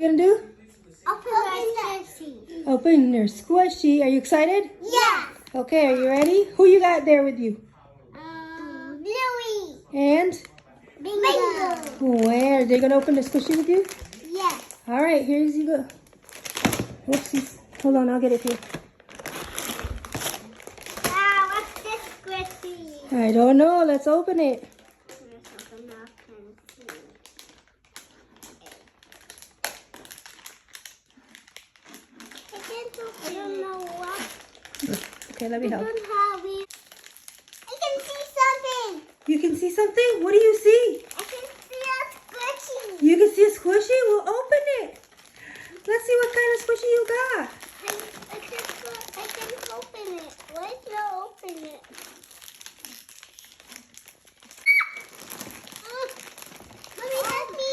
What are you gonna do? Open the squishy. Open your squishy. Are you excited? Yeah. Okay, are you ready? Who you got there with you? Bluey. And? Bingo. Where? Are they gonna open the squishy with you? Yes. All right, here you go. Whoopsies. Hold on, I'll get it here. Wow, what's this squishy? I don't know. Let's open it. Let's open up and see. I don't know what. Okay, let me help. I can see something. You can see something? What do you see? I can see a squishy. You can see a squishy? We'll open it. Let's see what kind of squishy you got. I can open it. Why did I open it? Mommy, help me.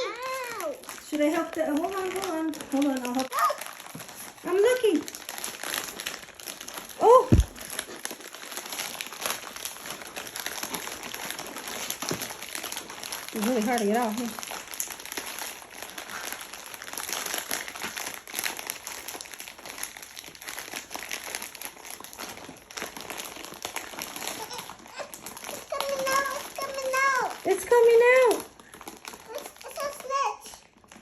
Should I help the... Hold on. Hold on, I'll help. I'm looking. Oh! It's really hard to get out. Huh? It's coming out.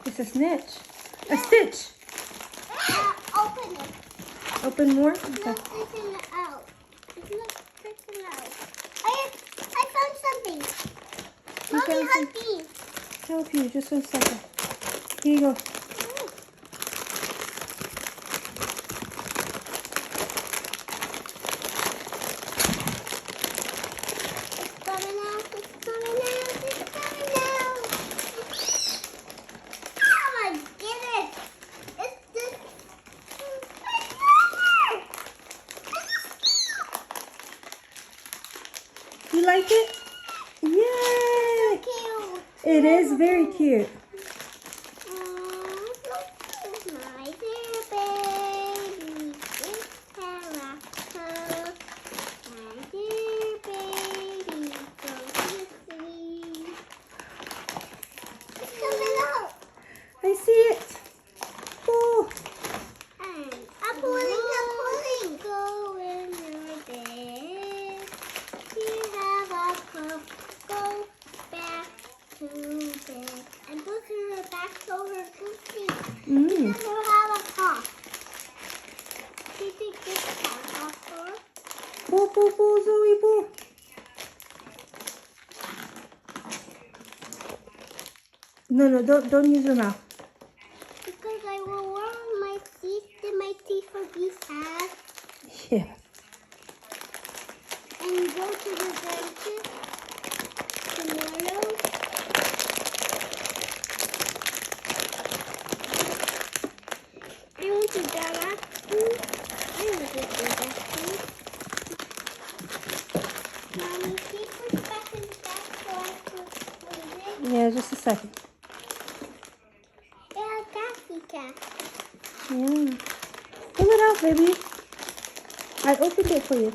It's a snitch. A stitch. Open it. Open more. It's Okay. not fixing out. It's not fixing out. I found something. You Mommy, found help me. Help you. Just a second. Here you go. It's coming out. It's coming out. It's coming out. Oh my goodness. It's this. You like it? Yay! Cute. It is very cute. Look, my dear baby. It's Caracal. My dear baby. So sweet. It's coming out. I see it. Oh, And I'm pulling. Go in your bed. You have a puff. Go back to bed. And put her back over to sleep. mm. Let her have a cough. Do you think this can cough for? Pull, Zoe, pull. No, don't use your mouth. Because I will warn my teeth. Then my teeth will be sad. Yeah. And go to the dentist tomorrow. I went to Dara. I went to the Mommy, can you put it back in the bag so I can put it in? Yeah, just a second. Yeah, Cassie cat. Yeah. Pull it out, baby. I opened it for you.